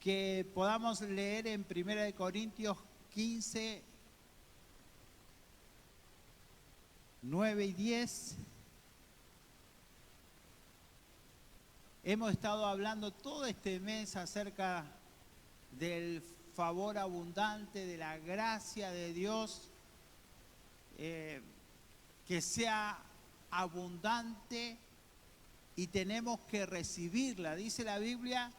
que podamos leer en 1 Corintios 15, 9 y 10. Hemos estado hablando todo este mes acerca del favor abundante, de la gracia de Dios, que sea abundante y tenemos que recibirla. Dice la Biblia,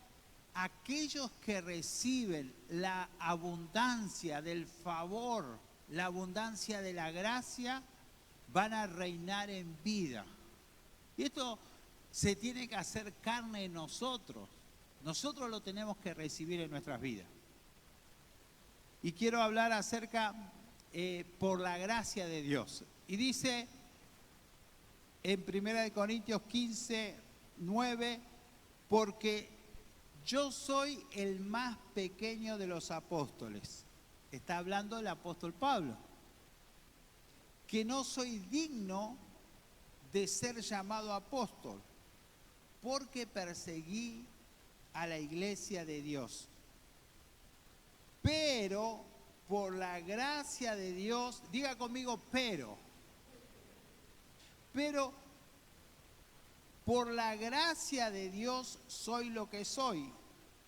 aquellos que reciben la abundancia del favor, la abundancia de la gracia, van a reinar en vida. Y esto se tiene que hacer carne en nosotros. Nosotros lo tenemos que recibir en nuestras vidas. Y quiero hablar acerca por la gracia de Dios. Y dice en 1 Corintios 15, 9, porque yo soy el más pequeño de los apóstoles. Está hablando el apóstol Pablo. Que no soy digno de ser llamado apóstol, porque perseguí a la iglesia de Dios. Pero por la gracia de Dios, diga conmigo, pero por la gracia de Dios soy lo que soy,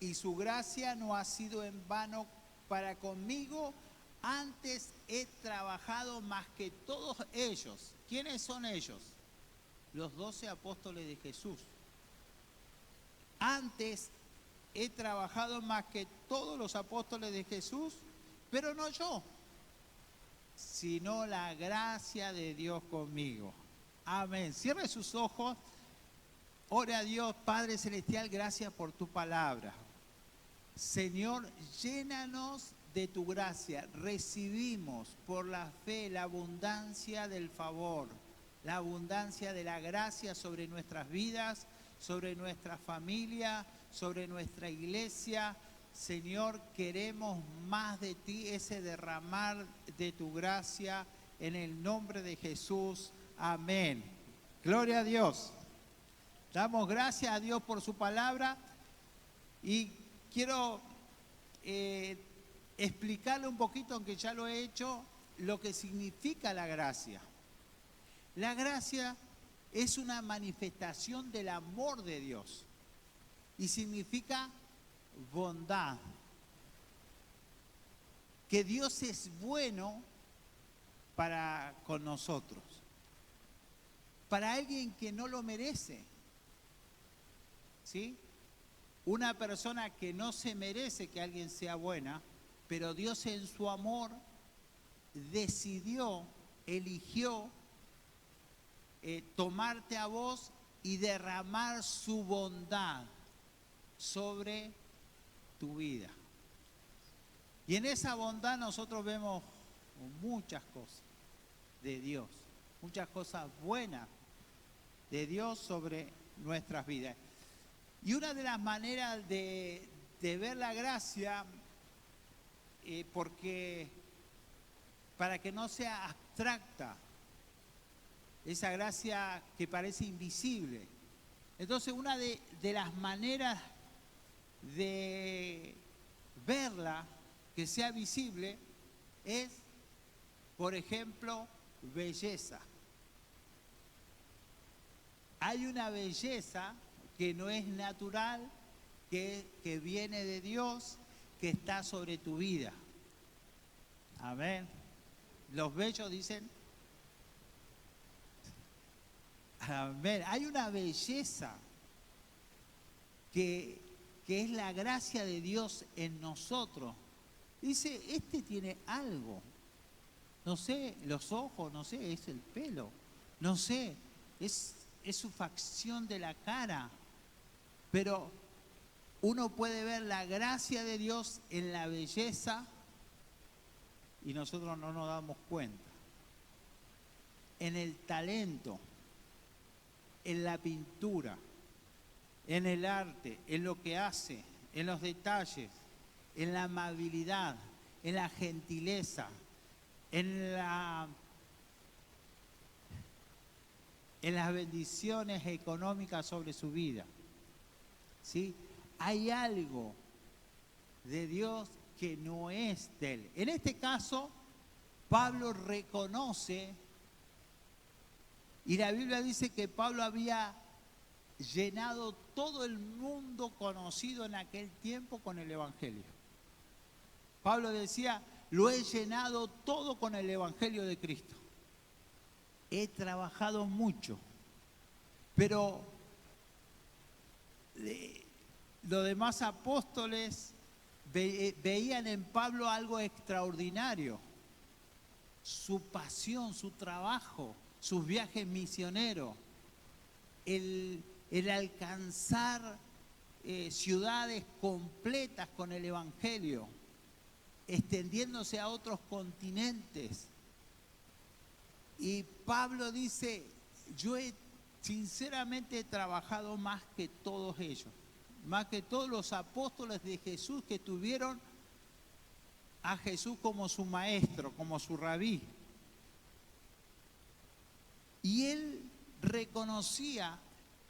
y su gracia no ha sido en vano para conmigo. Antes he trabajado más que todos ellos. ¿Quiénes son ellos? Los 12 apóstoles de Jesús. Antes he trabajado más que todos los apóstoles de Jesús, pero no yo, sino la gracia de Dios conmigo. Amén. Cierre sus ojos. Ore a Dios. Padre Celestial, gracias por tu palabra. Señor, llénanos de tu gracia. Recibimos por la fe la abundancia del favor, la abundancia de la gracia sobre nuestras vidas, sobre nuestra familia, sobre nuestra iglesia. Señor, queremos más de ti, ese derramar de tu gracia en el nombre de Jesús. Amén. Gloria a Dios. Damos gracias a Dios por su palabra y quiero explicarle un poquito, aunque ya lo he hecho, lo que significa la gracia. La gracia es una manifestación del amor de Dios y significa bondad. Que Dios es bueno para con nosotros, para alguien que no lo merece, ¿sí? Una persona que no se merece que alguien sea buena, pero Dios en su amor decidió, eligió tomarte a vos y derramar su bondad sobre tu vida. Y en esa bondad nosotros vemos muchas cosas de Dios, muchas cosas buenas de Dios sobre nuestras vidas. Y una de las maneras de ver la gracia, porque para que no sea abstracta, esa gracia que parece invisible. Entonces, una de las maneras de verla, que sea visible, es, por ejemplo, belleza. Hay una belleza que no es natural, que viene de Dios, que está sobre tu vida. Amén. Los bellos dicen amén. Hay una belleza que es la gracia de Dios en nosotros. Dice, este tiene algo. No sé, los ojos, no sé, es el pelo. No sé, es su facción de la cara. Pero uno puede ver la gracia de Dios en la belleza y nosotros no nos damos cuenta. En el talento, en la pintura, en el arte, en lo que hace, en los detalles, en la amabilidad, en la gentileza, en las bendiciones económicas sobre su vida. ¿Sí? Hay algo de Dios que no es de él. En este caso, Pablo reconoce, y la Biblia dice que Pablo había llenado todo el mundo conocido en aquel tiempo con el Evangelio. Pablo decía, lo he llenado todo con el Evangelio de Cristo. He trabajado mucho, pero los demás apóstoles veían en Pablo algo extraordinario. Su pasión, su trabajo, sus viajes misioneros, el alcanzar ciudades completas con el Evangelio, extendiéndose a otros continentes. Y Pablo dice, yo sinceramente he trabajado más que todos ellos, más que todos los apóstoles de Jesús que tuvieron a Jesús como su maestro, como su rabí. Y él reconocía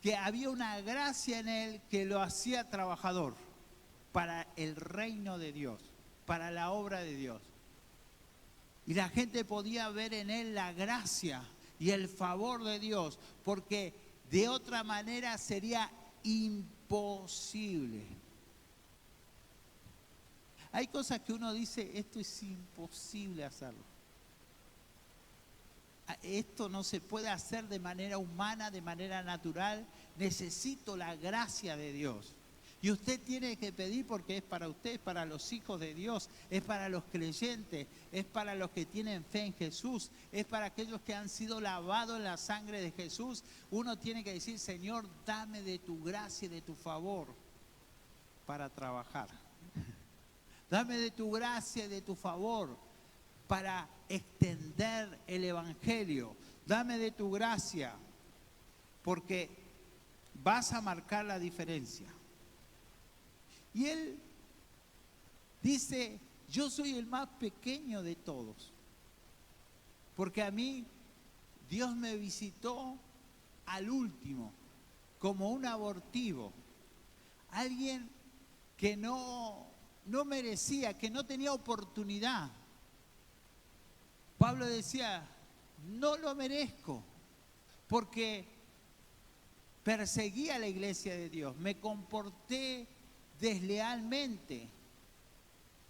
que había una gracia en él que lo hacía trabajador para el reino de Dios, para la obra de Dios. Y la gente podía ver en él la gracia y el favor de Dios, porque de otra manera sería imposible. Hay cosas que uno dice, esto es imposible hacerlo. Esto no se puede hacer de manera humana, de manera natural. Necesito la gracia de Dios. Y usted tiene que pedir porque es para usted, es para los hijos de Dios, es para los creyentes, es para los que tienen fe en Jesús, es para aquellos que han sido lavados en la sangre de Jesús. Uno tiene que decir, Señor, dame de tu gracia y de tu favor para trabajar. Dame de tu gracia y de tu favor para extender el Evangelio. Dame de tu gracia, porque vas a marcar la diferencia. Y él dice, yo soy el más pequeño de todos, porque a mí Dios me visitó al último, como un abortivo, alguien que no merecía, que no tenía oportunidad. Pablo decía, no lo merezco, porque perseguía a la iglesia de Dios, me comporté deslealmente,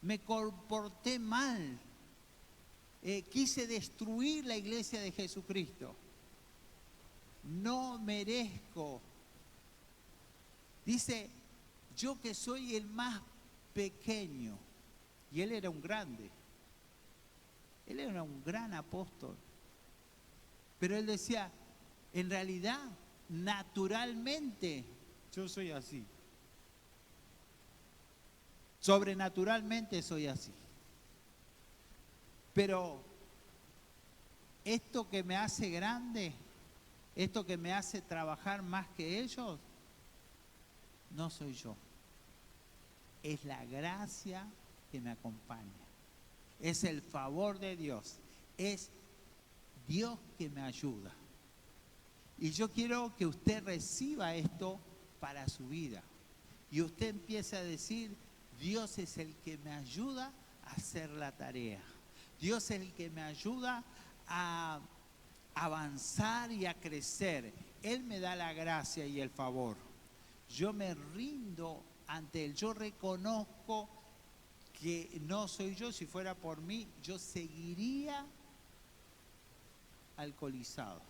me comporté mal, quise destruir la iglesia de Jesucristo. No merezco. Dice, yo que soy el más pequeño, y él era un grande. Él era un gran apóstol. Pero él decía, en realidad, naturalmente, yo soy así. Sobrenaturalmente soy así. Pero esto que me hace grande, esto que me hace trabajar más que ellos, no soy yo. Es la gracia que me acompaña. Es el favor de Dios. Es Dios que me ayuda. Y yo quiero que usted reciba esto para su vida. Y usted empiece a decir, Dios es el que me ayuda a hacer la tarea. Dios es el que me ayuda a avanzar y a crecer. Él me da la gracia y el favor. Yo me rindo ante Él. Yo reconozco que no soy yo. Si fuera por mí, yo seguiría alcoholizado.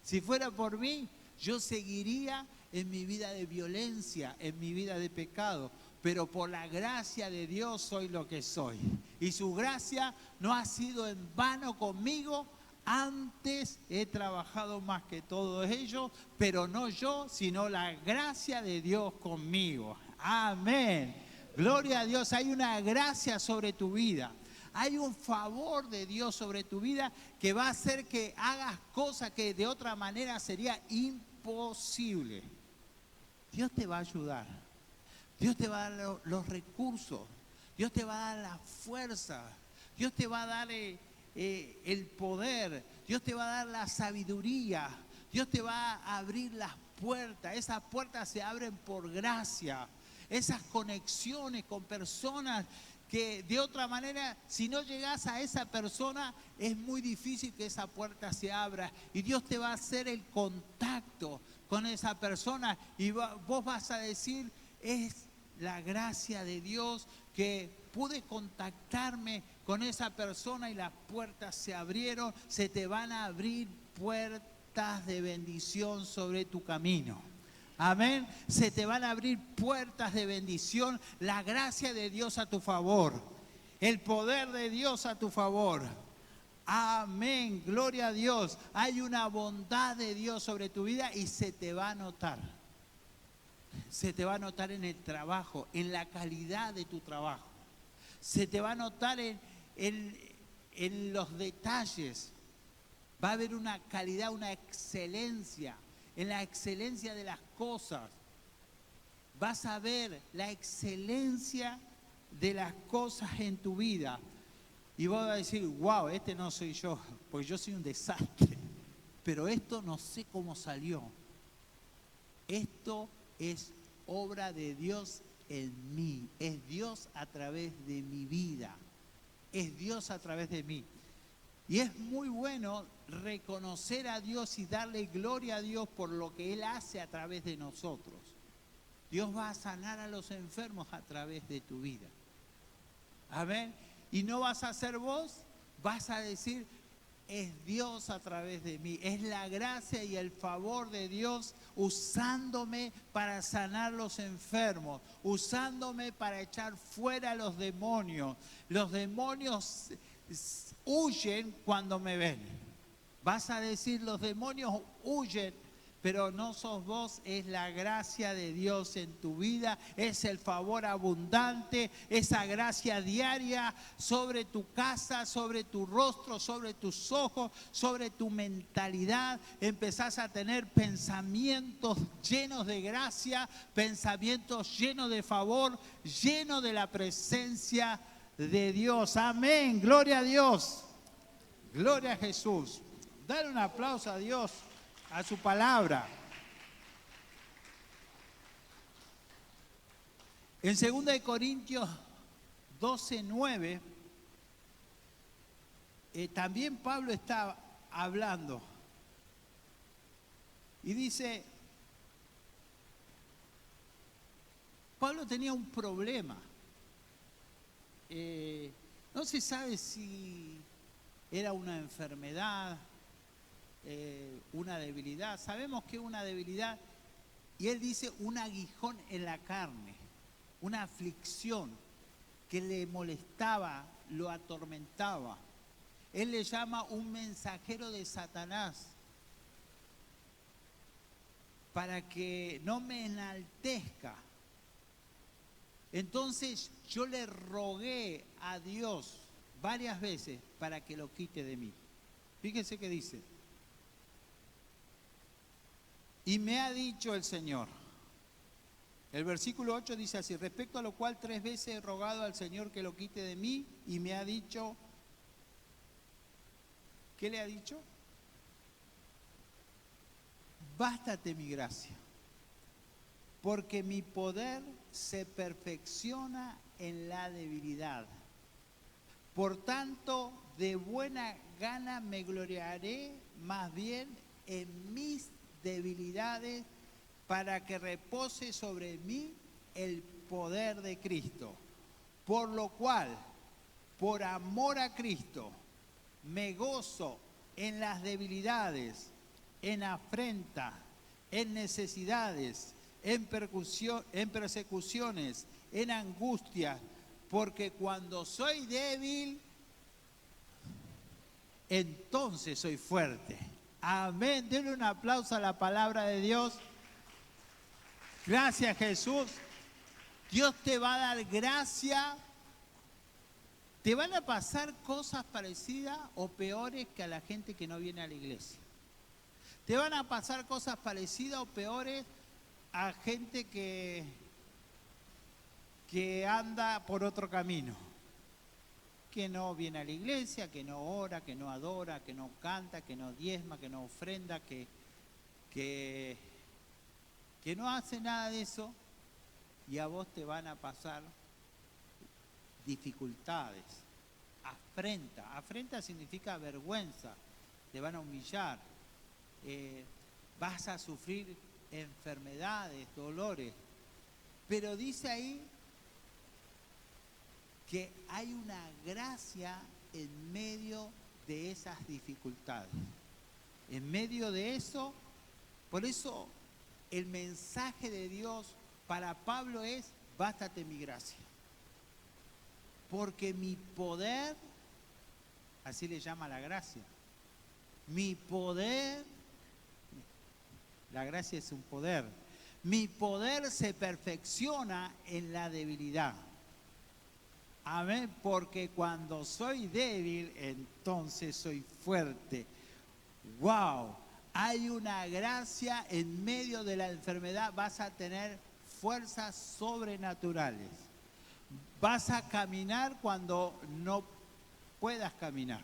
Si fuera por mí, yo seguiría en mi vida de violencia, en mi vida de pecado. Pero por la gracia de Dios soy lo que soy. Y su gracia no ha sido en vano conmigo. Antes he trabajado más que todos ellos, pero no yo, sino la gracia de Dios conmigo. Amén. Gloria a Dios. Hay una gracia sobre tu vida. Hay un favor de Dios sobre tu vida que va a hacer que hagas cosas que de otra manera sería imposible. Dios te va a ayudar. Dios te va a dar los recursos. Dios te va a dar la fuerza. Dios te va a dar el poder. Dios te va a dar la sabiduría. Dios te va a abrir las puertas. Esas puertas se abren por gracia. esas conexiones con personas que de otra manera, si no llegas a esa persona, es muy difícil que esa puerta se abra. Y Dios te va a hacer el contacto con esa persona y vos vas a decir, es la gracia de Dios que pude contactarme con esa persona y las puertas se abrieron. Se te van a abrir puertas de bendición sobre tu camino. Amén. Se te van a abrir puertas de bendición. La gracia de Dios a tu favor. El poder de Dios a tu favor. Amén. Gloria a Dios. Hay una bondad de Dios sobre tu vida y se te va a notar. Se te va a notar en el trabajo, en la calidad de tu trabajo. Se te va a notar en los detalles. Va a haber una calidad, una excelencia. En la excelencia de las cosas. Vas a ver la excelencia de las cosas en tu vida. Y vas a decir, wow, este no soy yo, porque yo soy un desastre. Pero esto no sé cómo salió. Esto es obra de Dios en mí. Es Dios a través de mi vida. Es Dios a través de mí. Y es muy bueno reconocer a Dios y darle gloria a Dios por lo que Él hace a través de nosotros. Dios va a sanar a los enfermos a través de tu vida. Amén. Y no vas a ser vos, vas a decir, es Dios a través de mí. Es la gracia y el favor de Dios usándome para sanar los enfermos, usándome para echar fuera a los demonios. Los demonios huyen cuando me ven. Vas a decir, los demonios huyen, pero no sos vos, es la gracia de Dios en tu vida, es el favor abundante, esa gracia diaria sobre tu casa, sobre tu rostro, sobre tus ojos, sobre tu mentalidad. Empezás a tener pensamientos llenos de gracia, pensamientos llenos de favor, llenos de la presencia de Dios. Amén, gloria a Dios, gloria a Jesús. Dale un aplauso a Dios, a su palabra. En 2 Corintios 12:9, también Pablo está hablando y dice, Pablo tenía un problema. No se sabe si era una enfermedad, una debilidad. Sabemos que una debilidad, y él dice un aguijón en la carne, una aflicción que le molestaba, lo atormentaba. Él le llama un mensajero de Satanás para que no me enaltezca. Entonces yo le rogué a Dios varias veces para que lo quite de mí. Fíjese qué dice. Y me ha dicho el Señor. El versículo 8 dice así, respecto a lo cual 3 veces he rogado al Señor que lo quite de mí y me ha dicho, ¿qué le ha dicho? Bástate mi gracia, porque mi poder se perfecciona en la debilidad. Por tanto, de buena gana me gloriaré más bien en mis debilidades, para que repose sobre mí el poder de Cristo. Por lo cual, por amor a Cristo, me gozo en las debilidades, en afrenta, en necesidades, en persecuciones, en angustia, porque cuando soy débil, entonces soy fuerte. Amén. Denle un aplauso a la palabra de Dios. Gracias, Jesús. Dios te va a dar gracia. Te van a pasar cosas parecidas o peores que a la gente que no viene a la iglesia. Te van a pasar cosas parecidas o peores a gente que anda por otro camino. Que no viene a la iglesia, que no ora, que no adora, que no canta, que no diezma, que no ofrenda, que no hace nada de eso. y a vos te van a pasar dificultades, afrenta. Afrenta significa vergüenza, te van a humillar, vas a sufrir enfermedades, dolores. Pero dice ahí que hay una gracia en medio de esas dificultades. En medio de eso, por eso el mensaje de Dios para Pablo es: bástate mi gracia. Porque mi poder, así le llama la gracia, mi poder, la gracia es un poder, mi poder se perfecciona en la debilidad. Amén, porque cuando soy débil, entonces soy fuerte. ¡Wow! Hay una gracia en medio de la enfermedad, vas a tener fuerzas sobrenaturales. Vas a caminar cuando no puedas caminar.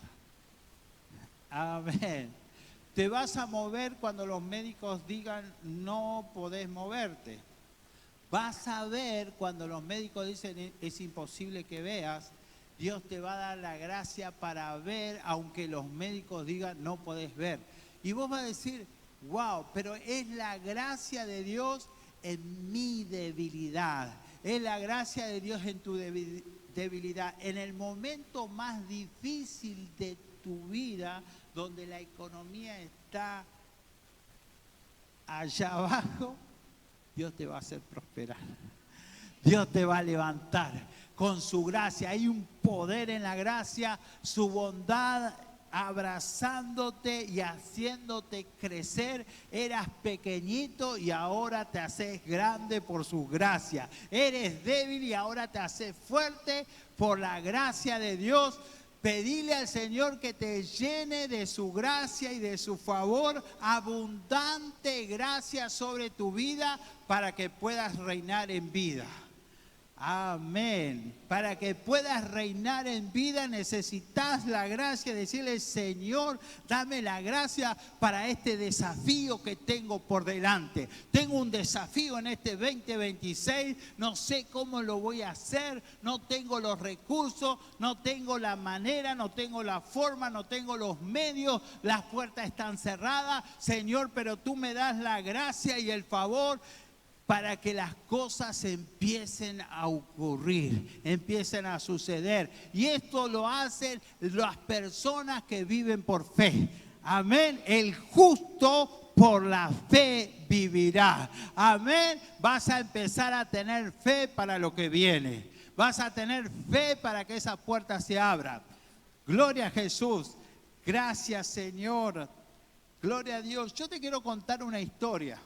Amén. Te vas a mover cuando los médicos digan no podés moverte. Vas a ver cuando los médicos dicen es imposible que veas. Dios te va a dar la gracia para ver, aunque los médicos digan no podés ver. Y vos vas a decir, wow, pero es la gracia de Dios en mi debilidad. Es la gracia de Dios en tu debilidad. En el momento más difícil de tu vida, donde la economía está allá abajo, Dios te va a hacer prosperar. Dios te va a levantar con su gracia. Hay un poder en la gracia, su bondad abrazándote y haciéndote crecer. Eras pequeñito y ahora te haces grande por su gracia. Eres débil y ahora te haces fuerte por la gracia de Dios. Pedile al Señor que te llene de su gracia y de su favor, abundante gracia sobre tu vida para que puedas reinar en vida. Amén. Para que puedas reinar en vida necesitas la gracia, decirle: Señor, dame la gracia para este desafío que tengo por delante. Tengo un desafío en este 2026, no sé cómo lo voy a hacer, no tengo los recursos, no tengo la manera, no tengo la forma, no tengo los medios, las puertas están cerradas, Señor, pero tú me das la gracia y el favor para que las cosas empiecen a ocurrir, empiecen a suceder. Y esto lo hacen las personas que viven por fe. Amén. El justo por la fe vivirá. Amén. Vas a empezar a tener fe para lo que viene. Vas a tener fe para que esa puerta se abra. Gloria a Jesús. Gracias, Señor. Gloria a Dios. Yo te quiero contar una historia.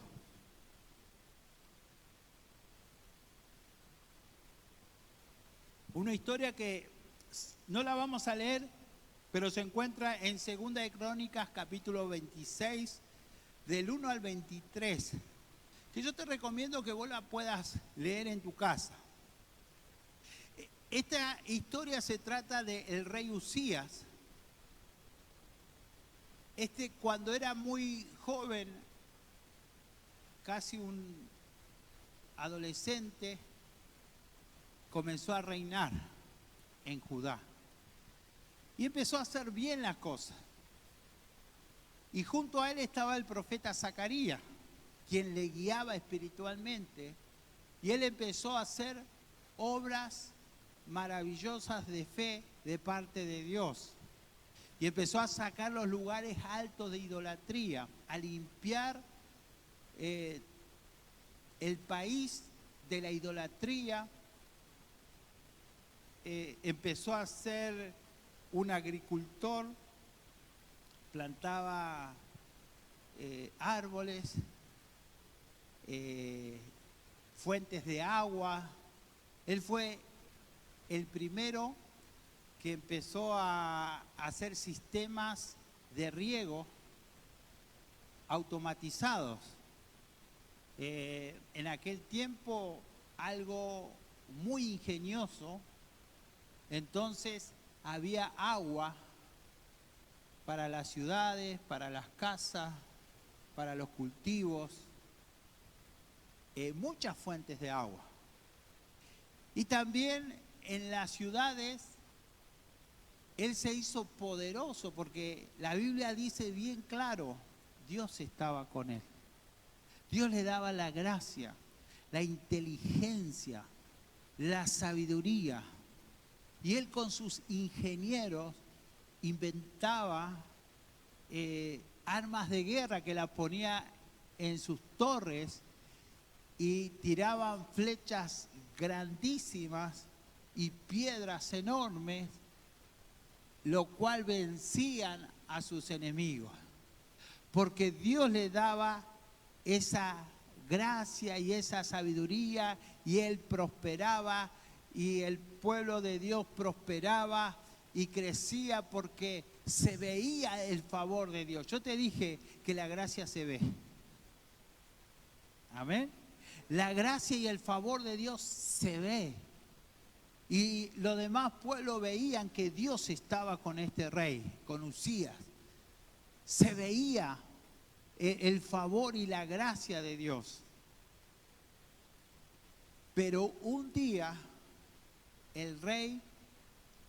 Una historia que no la vamos a leer, pero se encuentra en 2 de Crónicas, capítulo 26, del 1 al 23. Que yo te recomiendo que vos la puedas leer en tu casa. Esta historia se trata del rey Uzías. Cuando era muy joven, casi un adolescente, comenzó a reinar en Judá y empezó a hacer bien las cosas. Y junto a él estaba el profeta Zacarías, quien le guiaba espiritualmente, y él empezó a hacer obras maravillosas de fe de parte de Dios. Y empezó a sacar los lugares altos de idolatría, a limpiar el país de la idolatría. Empezó a ser un agricultor, plantaba árboles, fuentes de agua. Él fue el primero que empezó a hacer sistemas de riego automatizados. En aquel tiempo algo muy ingenioso. Entonces había agua para las ciudades, para las casas, para los cultivos, muchas fuentes de agua. Y también en las ciudades, él se hizo poderoso porque la Biblia dice bien claro, Dios estaba con él. Dios le daba la gracia, la inteligencia, la sabiduría. Y él con sus ingenieros inventaba armas de guerra que las ponía en sus torres y tiraban flechas grandísimas y piedras enormes, lo cual vencían a sus enemigos. Porque Dios le daba esa gracia y esa sabiduría y él prosperaba y el pueblo de Dios prosperaba y crecía porque se veía el favor de Dios. Yo te dije que la gracia se ve. Amén. La gracia y el favor de Dios se ve. Y los demás pueblos veían que Dios estaba con este rey, con Usías. Se veía el favor y la gracia de Dios. Pero un día el rey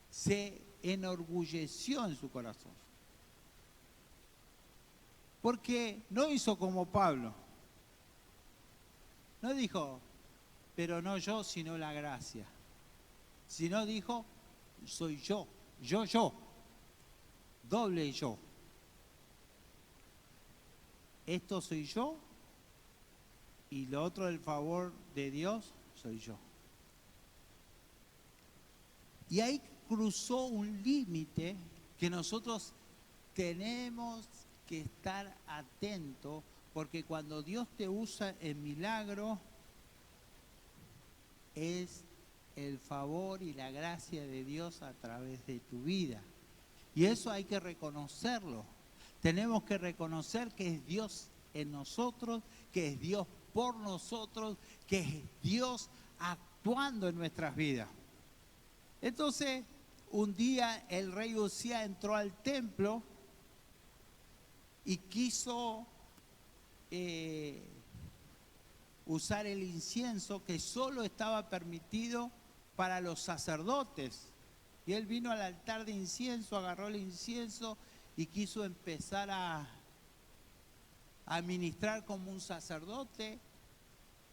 se enorgulleció en su corazón. Porque no hizo como Pablo. No dijo, pero no yo, sino la gracia. Sino dijo, soy yo, doble yo. Esto soy yo y lo otro del favor de Dios soy yo. Y ahí cruzó un límite que nosotros tenemos que estar atentos, porque cuando Dios te usa en milagro, es el favor y la gracia de Dios a través de tu vida. Y eso hay que reconocerlo. Tenemos que reconocer que es Dios en nosotros, que es Dios por nosotros, que es Dios actuando en nuestras vidas. Entonces, un día el rey Usías entró al templo y quiso usar el incienso que solo estaba permitido para los sacerdotes. Y él vino al altar de incienso, agarró el incienso y quiso empezar a ministrar como un sacerdote.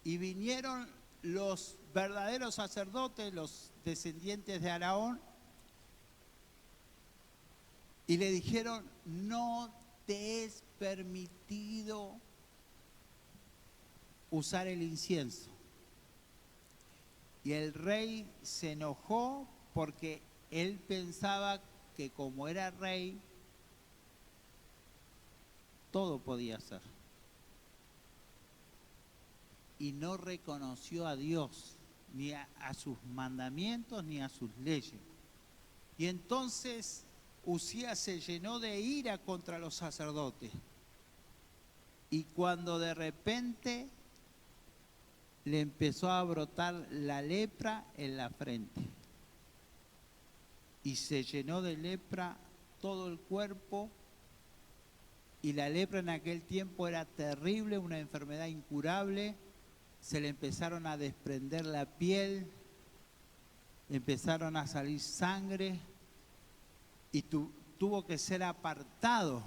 Y vinieron los verdaderos sacerdotes, los descendientes de Aarón, y le dijeron, no te es permitido usar el incienso. Y el rey se enojó porque él pensaba que como era rey, todo podía hacer. Y no reconoció a Dios, ni a sus mandamientos, ni a sus leyes. Y entonces Usías se llenó de ira contra los sacerdotes. Y cuando de repente le empezó a brotar la lepra en la frente. Y se llenó de lepra todo el cuerpo. Y la lepra en aquel tiempo era terrible, una enfermedad incurable. Se le empezaron a desprender la piel, empezaron a salir sangre y tuvo que ser apartado.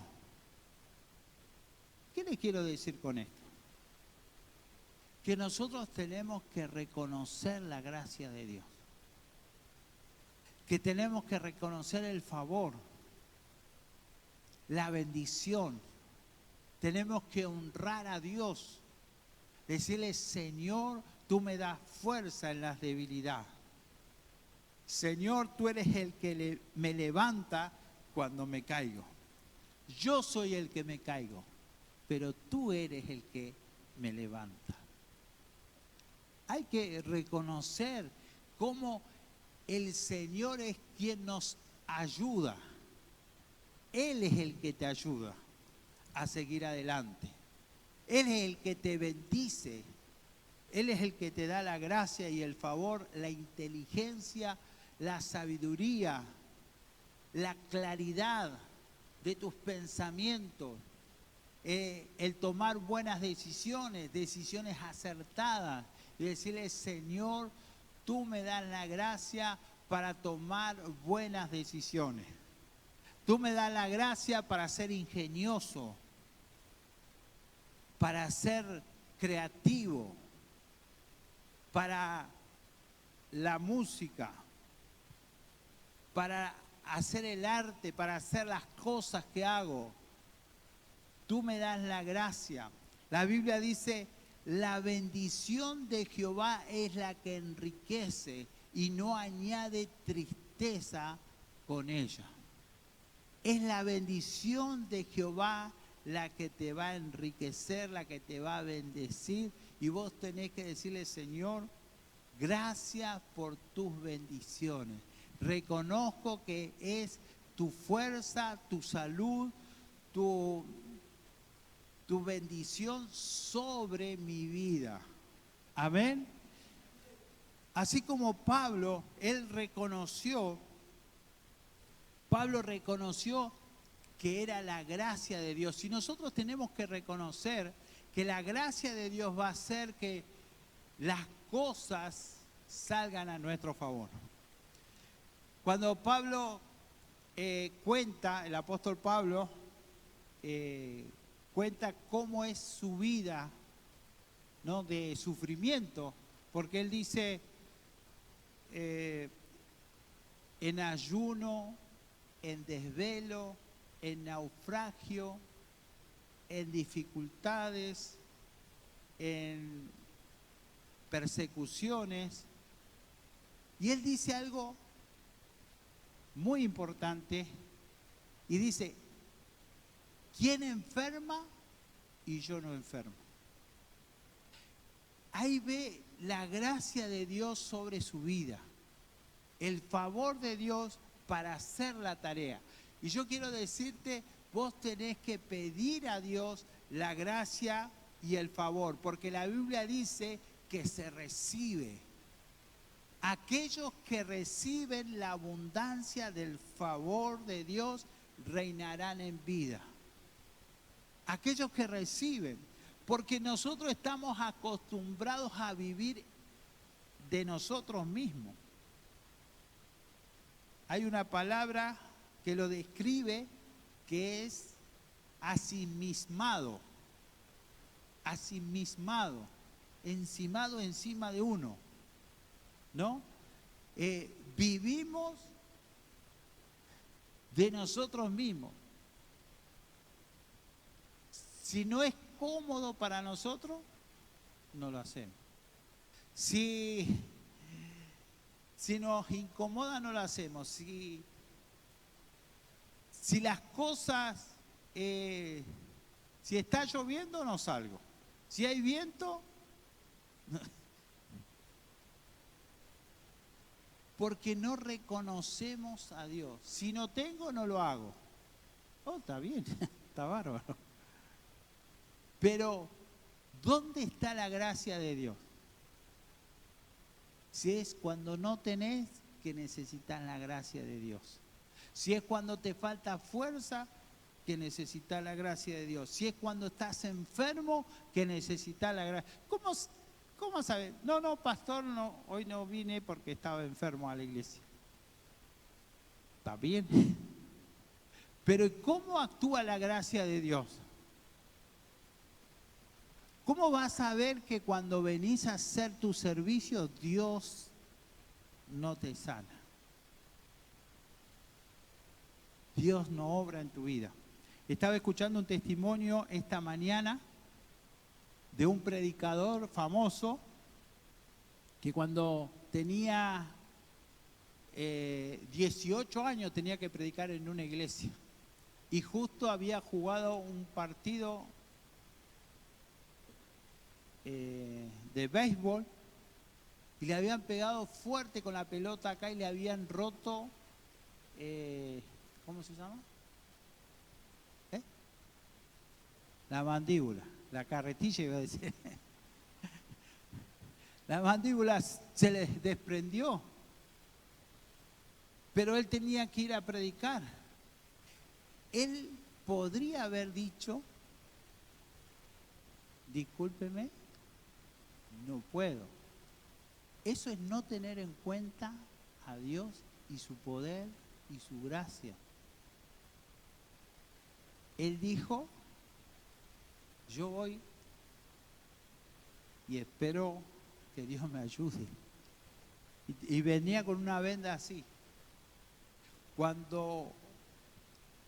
¿Qué les quiero decir con esto? Que nosotros tenemos que reconocer la gracia de Dios, que tenemos que reconocer el favor, la bendición. Tenemos que honrar a Dios, decirle, Señor, tú me das fuerza en las debilidades. Señor, tú eres el que me levanta cuando me caigo. Yo soy el que me caigo, pero tú eres el que me levanta. Hay que reconocer cómo el Señor es quien nos ayuda. Él es el que te ayuda a seguir adelante. Él es el que te bendice. Él es el que te da la gracia y el favor, la inteligencia, la sabiduría, la claridad de tus pensamientos, el tomar buenas decisiones, decisiones acertadas y decirle, Señor, tú me das la gracia para tomar buenas decisiones. Tú me das la gracia para ser ingenioso, para ser creativo, para la música, para hacer el arte, para hacer las cosas que hago. Tú me das la gracia. La Biblia dice, la bendición de Jehová es la que enriquece y no añade tristeza con ella. Es la bendición de Jehová la que te va a enriquecer, la que te va a bendecir. Y vos tenés que decirle, Señor, gracias por tus bendiciones. Reconozco que es tu fuerza, tu salud, tu bendición sobre mi vida. Amén. Así como Pablo reconoció que era la gracia de Dios. Y nosotros tenemos que reconocer que la gracia de Dios va a hacer que las cosas salgan a nuestro favor. Cuando Pablo cuenta, el apóstol Pablo cuenta cómo es su vida, ¿no?, de sufrimiento, porque él dice, en ayuno, en desvelo, en naufragio, en dificultades, en persecuciones. Y él dice algo muy importante y dice, ¿quién enferma y yo no enfermo? Ahí ve la gracia de Dios sobre su vida, el favor de Dios para hacer la tarea. Y yo quiero decirte, vos tenés que pedir a Dios la gracia y el favor, porque la Biblia dice que se recibe. Aquellos que reciben la abundancia del favor de Dios reinarán en vida. Aquellos que reciben, porque nosotros estamos acostumbrados a vivir de nosotros mismos. Hay una palabra que lo describe, que es asimismado. Asimismado, encimado encima de uno, ¿no? Vivimos de nosotros mismos. Si no es cómodo para nosotros, no lo hacemos. Si nos incomoda, no lo hacemos. Si las cosas, si está lloviendo, no salgo. Si hay viento, no. Porque no reconocemos a Dios. Si no tengo, no lo hago. Oh, está bien, está bárbaro. Pero, ¿dónde está la gracia de Dios? Si es cuando no tenés, que necesitas la gracia de Dios. Si es cuando te falta fuerza, que necesitas la gracia de Dios. Si es cuando estás enfermo, que necesitas la gracia. ¿Cómo sabes? No, pastor, no, hoy no vine porque estaba enfermo a la iglesia. Está bien. Pero ¿cómo actúa la gracia de Dios? ¿Cómo vas a ver que cuando venís a hacer tu servicio, Dios no te sana? Dios no obra en tu vida. Estaba escuchando un testimonio esta mañana de un predicador famoso que cuando tenía 18 años tenía que predicar en una iglesia y justo había jugado un partido de béisbol y le habían pegado fuerte con la pelota acá y le habían roto, ¿cómo se llama? La mandíbula, la carretilla iba a decir. La mandíbula se le desprendió, pero él tenía que ir a predicar. Él podría haber dicho, discúlpeme, no puedo. Eso es no tener en cuenta a Dios y su poder y su gracia. Él dijo, yo voy y espero que Dios me ayude. Y venía con una venda así. Cuando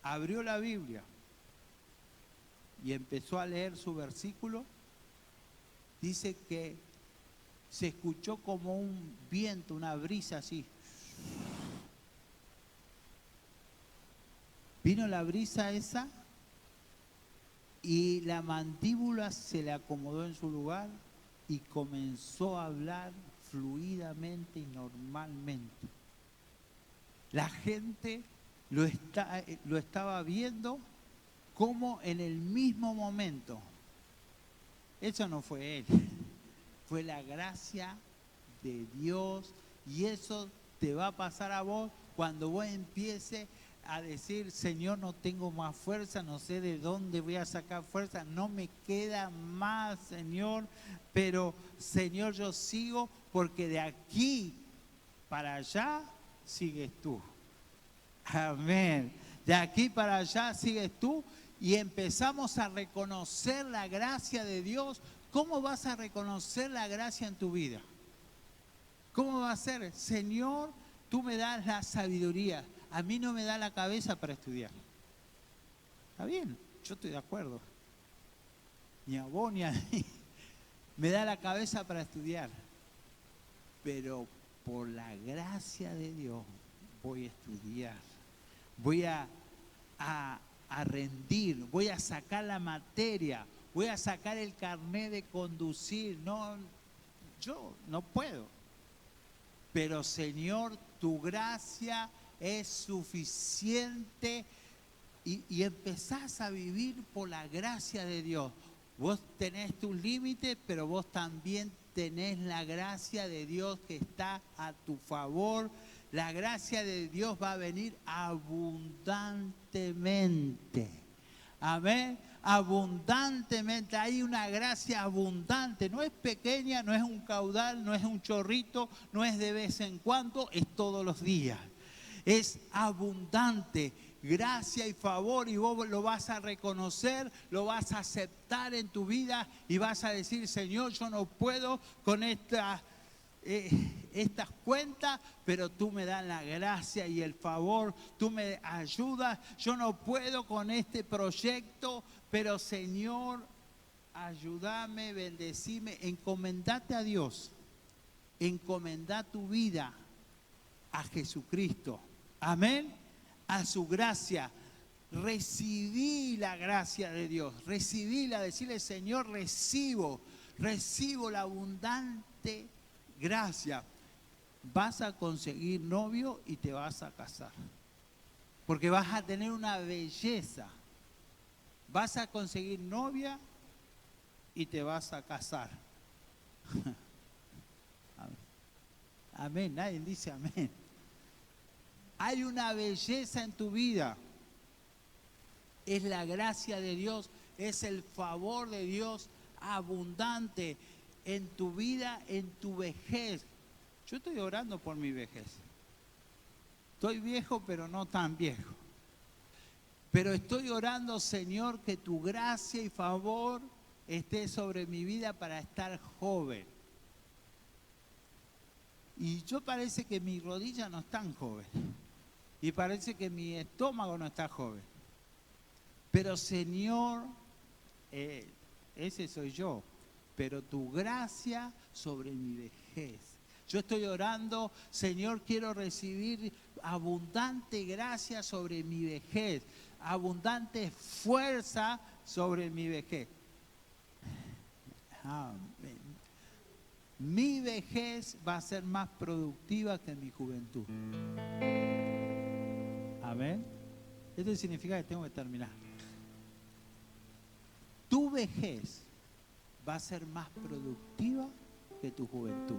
abrió la Biblia y empezó a leer su versículo, dice que se escuchó como un viento, una brisa así. Vino la brisa esa y la mandíbula se le acomodó en su lugar y comenzó a hablar fluidamente y normalmente. La gente lo estaba viendo como en el mismo momento. Eso no fue él, fue la gracia de Dios, y eso te va a pasar a vos cuando vos empieces a decir, Señor, no tengo más fuerza, no sé de dónde voy a sacar fuerza, no me queda más, Señor, pero Señor, yo sigo porque de aquí para allá sigues tú. Amén. De aquí para allá sigues tú y empezamos a reconocer la gracia de Dios. ¿Cómo vas a reconocer la gracia en tu vida? ¿Cómo va a ser? Señor, tú me das la sabiduría. A mí no me da la cabeza para estudiar. Está bien, yo estoy de acuerdo. Ni a vos ni a mí. Me da la cabeza para estudiar. Pero por la gracia de Dios voy a estudiar. Voy a rendir. Voy a sacar la materia. Voy a sacar el carnet de conducir. No, yo no puedo. Pero Señor, tu gracia es suficiente y empezás a vivir por la gracia de Dios. Vos tenés tus límites, pero vos también tenés la gracia de Dios que está a tu favor. La gracia de Dios va a venir abundantemente. Amén. Abundantemente. Hay una gracia abundante. No es pequeña, no es un caudal, no es un chorrito, no es de vez en cuando, es todos los días. Es abundante, gracia y favor, y vos lo vas a reconocer, lo vas a aceptar en tu vida y vas a decir, Señor, yo no puedo con estas cuentas, pero tú me das la gracia y el favor, tú me ayudas. Yo no puedo con este proyecto, pero Señor, ayúdame, bendecime, encomendate a Dios, encomendá tu vida a Jesucristo. Amén. A su gracia. Recibí la gracia de Dios. Recibíla. Decirle, Señor, recibo la abundante gracia. Vas a conseguir novio y te vas a casar. Porque vas a tener una belleza. Vas a conseguir novia y te vas a casar. Amén. Nadie dice amén. Hay una belleza en tu vida. Es la gracia de Dios, es el favor de Dios abundante en tu vida, en tu vejez. Yo estoy orando por mi vejez. Estoy viejo, pero no tan viejo. Pero estoy orando, Señor, que tu gracia y favor esté sobre mi vida para estar joven. Y yo parece que mis rodillas no están jóvenes. Y parece que mi estómago no está joven. Pero Señor, ese soy yo. Pero tu gracia sobre mi vejez. Yo estoy orando, Señor, quiero recibir abundante gracia sobre mi vejez. Abundante fuerza sobre mi vejez. Amén. Mi vejez va a ser más productiva que mi juventud. Amén. Esto significa que tengo que terminar. Tu vejez va a ser más productiva que tu juventud.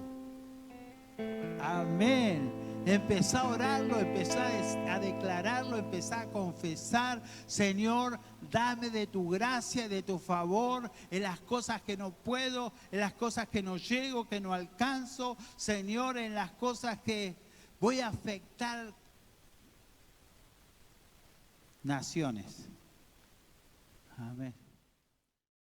Amén. Empezá a orarlo, empezá a declararlo, empezá a confesar: Señor, dame de tu gracia, de tu favor, en las cosas que no puedo, en las cosas que no llego, que no alcanzo. Señor, en las cosas que voy a afectar naciones. Amén.